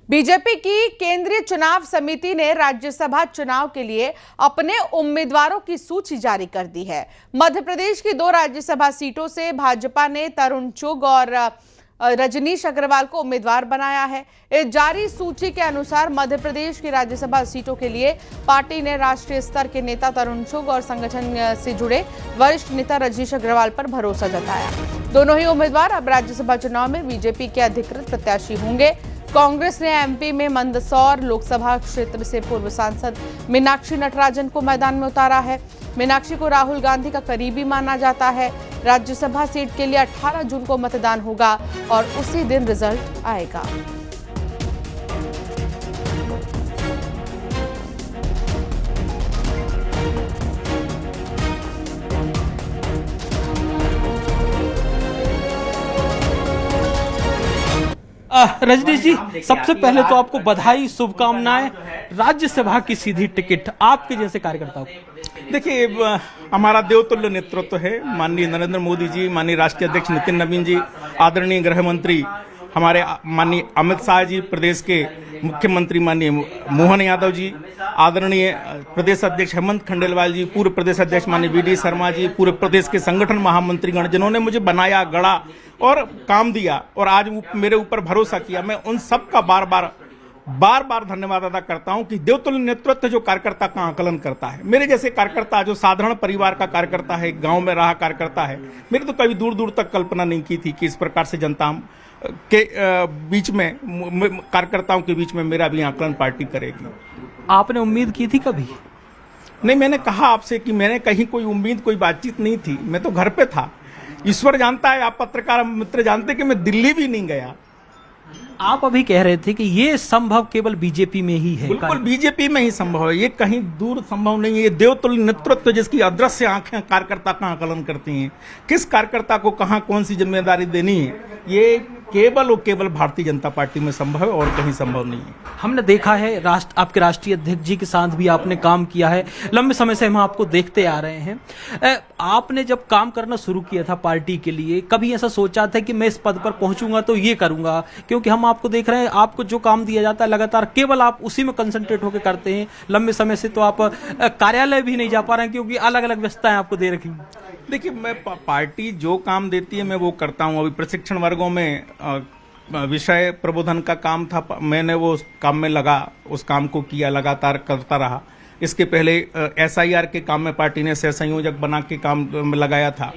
BJP की केंद्रीय चुनाव समिति ने राज्यसभा चुनाव के लिए अपने उम्मीदवारों की सूची जारी कर दी है। मध्य प्रदेश की 2 राज्यसभा सीटों से भाजपा ने तरुण चुग और रजनीश अग्रवाल को उम्मीदवार बनाया है। इस जारी सूची के अनुसार मध्य प्रदेश की राज्यसभा सीटों के लिए पार्टी ने राष्ट्रीय स्तर के नेता तरुण चुग और संगठन से जुड़े वरिष्ठ नेता रजनीश अग्रवाल पर भरोसा जताया। दोनों ही उम्मीदवार अब राज्यसभा चुनाव में बीजेपी के अधिकृत प्रत्याशी होंगे। कांग्रेस ने एमपी में मंदसौर लोकसभा क्षेत्र से पूर्व सांसद मीनाक्षी नटराजन को मैदान में उतारा है। मीनाक्षी को राहुल गांधी का करीबी माना जाता है। राज्यसभा सीट के लिए 18 जून को मतदान होगा और उसी दिन रिजल्ट आएगा। रजनीश जी, सबसे पहले तो आपको बधाई, शुभकामनाएं। राज्यसभा की सीधी टिकट आपके जैसे कार्यकर्ताओं को। देखिए, हमारा देवतुल्य नेतृत्व है। माननीय नरेंद्र मोदी जी, माननीय राष्ट्रीय अध्यक्ष नितिन नवीन जी, आदरणीय गृह मंत्री हमारे माननीय अमित शाह जी, प्रदेश के मुख्यमंत्री माननीय मोहन यादव जी, आदरणीय प्रदेश अध्यक्ष हेमंत खंडेलवाल जी, पूर्व प्रदेश अध्यक्ष माननीय वीडी शर्मा जी, पूरे प्रदेश के संगठन महामंत्रीगण, जिन्होंने मुझे बनाया, गढ़ा और काम दिया और आज मेरे ऊपर भरोसा किया, मैं उन सब का बार बार धन्यवाद अदा करता हूं कि देवतुल्य नेतृत्व जो कार्यकर्ता का आकलन करता है। मेरे जैसे कार्यकर्ता, जो साधारण परिवार का कार्यकर्ता है, गांव में रहा कार्यकर्ता है, मेरी तो कभी दूर दूर तक कल्पना नहीं की थी कि इस प्रकार से जनता के बीच में, कार्यकर्ताओं के बीच में मेरा भी आकलन पार्टी करेगी। आपने उम्मीद की थी कभी? नहीं, मैंने कहा आपसे कि मैंने कहीं कोई उम्मीद, कोई बातचीत नहीं थी। मैं तो घर पे था। ईश्वर जानता है, आप पत्रकार मित्र जानते कि मैं दिल्ली भी नहीं गया। आप अभी कह रहे थे कि ये संभव केवल बीजेपी में ही है। बिल्कुल बीजेपी में ही संभव है, ये कहीं दूर संभव नहीं है। ये देवतुल्य नेतृत्व जिसकी अदृश्य आंखें कार्यकर्ता का आकलन करती हैं, किस कार्यकर्ता को कहां कौन सी जिम्मेदारी देनी है, ये केवल और केवल भारतीय जनता पार्टी में संभव है और कहीं संभव नहीं है। हमने देखा है आपके राष्ट्रीय अध्यक्ष जी के साथ भी आपने काम किया है, लंबे समय से हम आपको देखते आ रहे हैं। आपने जब काम करना शुरू किया था पार्टी के लिए, कभी ऐसा सोचा था कि मैं इस पद पर पहुंचूंगा तो ये करूंगा? क्योंकि हम आपको देख रहे हैं, आपको जो काम दिया जाता है लगातार केवल आप उसी में कंसंट्रेट होकर करते हैं। लंबे समय से तो आप कार्यालय भी नहीं जा पा रहे हैं क्योंकि अलग अलग व्यस्तताएं आपको दे रखी। देखिए, मैं पार्टी जो काम देती है मैं वो करता हूँ। अभी प्रशिक्षण वर्गों में विषय प्रबोधन का काम था, मैंने वो काम में लगा, उस काम को किया, लगातार करता रहा। इसके पहले SIR के काम में पार्टी ने सह संयोजक बना के काम में लगाया था।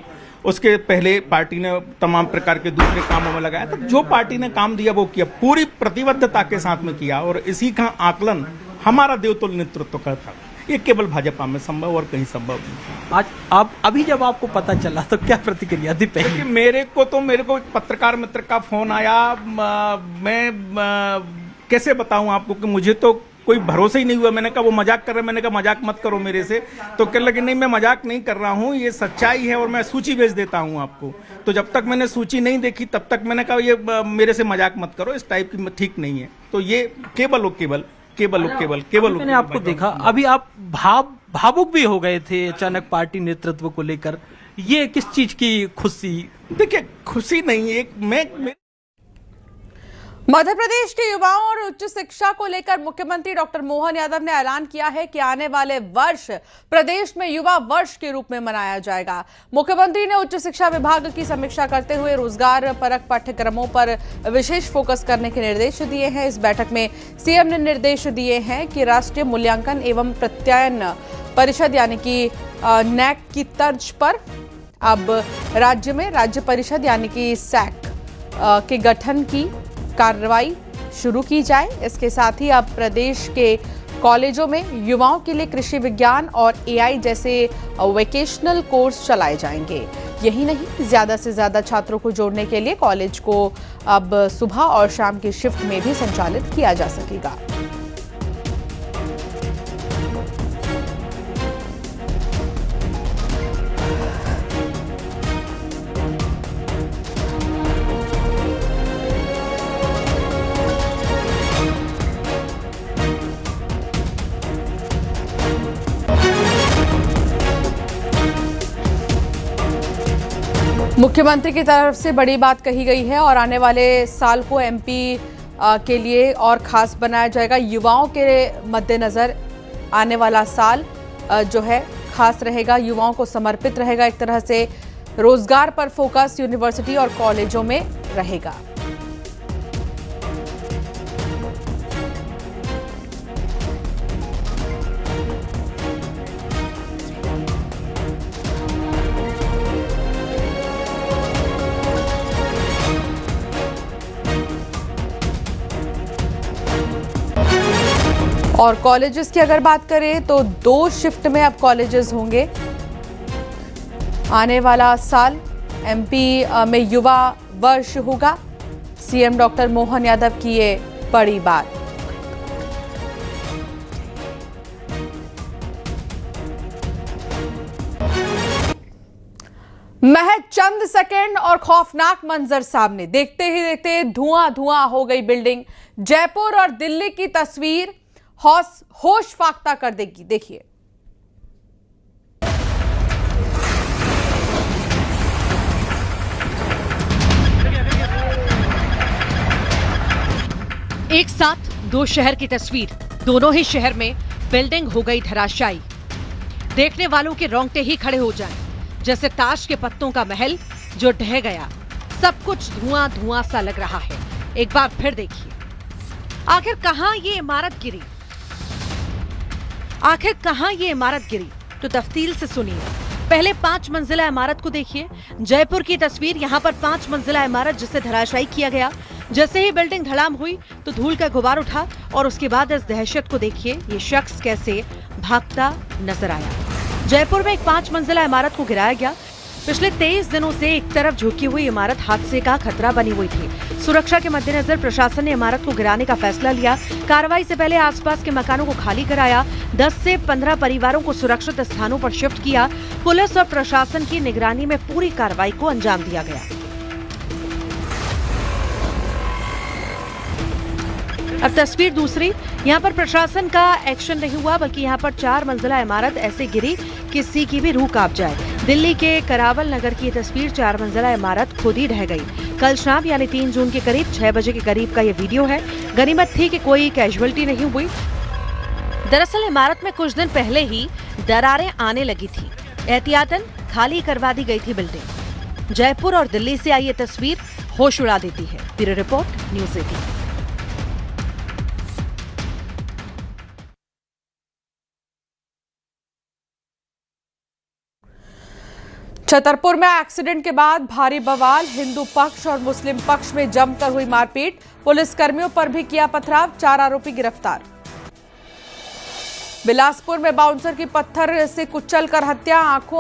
उसके पहले पार्टी ने तमाम प्रकार के दूसरे कामों में लगाया था। जो पार्टी ने काम दिया वो किया, पूरी प्रतिबद्धता के साथ में किया और इसी का आकलन हमारा देवतुल्य नेतृत्व का था। ये केवल भाजपा में संभव और कहीं संभव नहीं। आज आप अभी जब आपको पता चला तो क्या प्रतिक्रिया थी? पहले मेरे को पत्रकार मित्र का फोन आया। मैं कैसे बताऊं आपको कि मुझे तो कोई भरोसा ही नहीं हुआ। मैंने कहा वो मजाक कर रहे हैं, मैंने कहा मजाक मत करो मेरे से। तो कहने लगे नहीं, मैं मजाक नहीं कर रहा हूं, ये सच्चाई है और मैं सूची भेज देता हूं आपको। तो जब तक मैंने सूची नहीं देखी तब तक मैंने कहा ये मेरे से मजाक मत करो, इस टाइप की ठीक नहीं है। तो ये केवल मैंने आपको देखा, अभी आप भावुक भी हो गए थे अचानक पार्टी नेतृत्व को लेकर। ये किस चीज की खुशी? देखिए, खुशी नहीं है, मैं मध्य प्रदेश के युवाओं और उच्च शिक्षा को लेकर मुख्यमंत्री डॉक्टर मोहन यादव ने ऐलान किया है कि आने वाले वर्ष प्रदेश में युवा वर्ष के रूप में मनाया जाएगा। मुख्यमंत्री ने उच्च शिक्षा विभाग की समीक्षा करते हुए रोजगार परक पाठ्यक्रमों पर विशेष फोकस करने के निर्देश दिए हैं। इस बैठक में सीएम ने निर्देश दिए हैं कि राष्ट्रीय मूल्यांकन एवं प्रत्यायन परिषद यानी कि NAAC की तर्ज पर अब राज्य में राज्य परिषद यानी कि SAC के गठन की कार्रवाई शुरू की जाए। इसके साथ ही अब प्रदेश के कॉलेजों में युवाओं के लिए कृषि विज्ञान और AI जैसे वोकेशनल कोर्स चलाए जाएंगे। यही नहीं, ज्यादा से ज्यादा छात्रों को जोड़ने के लिए कॉलेज को अब सुबह और शाम की शिफ्ट में भी संचालित किया जा सकेगा। मुख्यमंत्री की तरफ से बड़ी बात कही गई है और आने वाले साल को MP के लिए और खास बनाया जाएगा। युवाओं के मद्देनजर आने वाला साल जो है खास रहेगा, युवाओं को समर्पित रहेगा। एक तरह से रोजगार पर फोकस यूनिवर्सिटी और कॉलेजों में रहेगा। और कॉलेजेस की अगर बात करें तो 2 शिफ्ट में अब कॉलेजेस होंगे। आने वाला साल एमपी में युवा वर्ष होगा। सीएम डॉक्टर मोहन यादव की ये बड़ी बात। महज चंद सेकंड और खौफनाक मंजर सामने, देखते ही देखते धुआं धुआं हो गई बिल्डिंग। जयपुर और दिल्ली की तस्वीर होश फाख्ता कर देगी। देखिए, एक साथ 2 शहर की तस्वीर। दोनों ही शहर में बिल्डिंग हो गई धराशायी। देखने वालों के रोंगटे ही खड़े हो जाएं, जैसे ताश के पत्तों का महल जो ढह गया। सब कुछ धुआं धुआं सा लग रहा है। एक बार फिर देखिए, आखिर कहां ये इमारत गिरी? तो तफसील से सुनिए। पहले 5 मंजिला इमारत को देखिए। जयपुर की तस्वीर। यहाँ पर 5 मंजिला इमारत जिसे धराशायी किया गया। जैसे ही बिल्डिंग धड़ाम हुई तो धूल का गुबार उठा और उसके बाद इस दहशत को देखिए, ये शख्स कैसे भागता नजर आया। जयपुर में एक 5 मंजिला इमारत को गिराया गया। पिछले 23 दिनों से एक तरफ झुकी हुई इमारत हादसे का खतरा बनी हुई थी। सुरक्षा के मद्देनजर प्रशासन ने इमारत को गिराने का फैसला लिया। कार्रवाई से पहले आसपास के मकानों को खाली कराया। 10 से 15 परिवारों को सुरक्षित स्थानों पर शिफ्ट किया। पुलिस और प्रशासन की निगरानी में पूरी कार्रवाई को अंजाम दिया गया। अब तस्वीर दूसरी। यहाँ पर प्रशासन का एक्शन नहीं हुआ, बल्कि यहाँ पर 4 मंजिला इमारत ऐसे गिरी किसी की भी रूह कांप जाए। दिल्ली के करावल नगर की तस्वीर। 4 मंजिला इमारत खुद ही ढह गई। कल शाम यानी 3 जून के करीब 6 बजे के करीब का ये वीडियो है। गनीमत थी कि कोई कैजुअलिटी नहीं हुई। दरअसल इमारत में कुछ दिन पहले ही दरारें आने लगी थी। एहतियातन खाली करवा दी गई थी बिल्डिंग। जयपुर और दिल्ली से आई ये तस्वीर होश उड़ा देती है। Bureau report, news 18। छतरपुर में एक्सीडेंट के बाद भारी बवाल। हिंदू पक्ष और मुस्लिम पक्ष में जमकर हुई मारपीट। पुलिसकर्मियों पर भी किया पथराव। 4 आरोपी गिरफ्तार। बिलासपुर में बाउंसर की पत्थर से कुचलकर हत्या। आंखों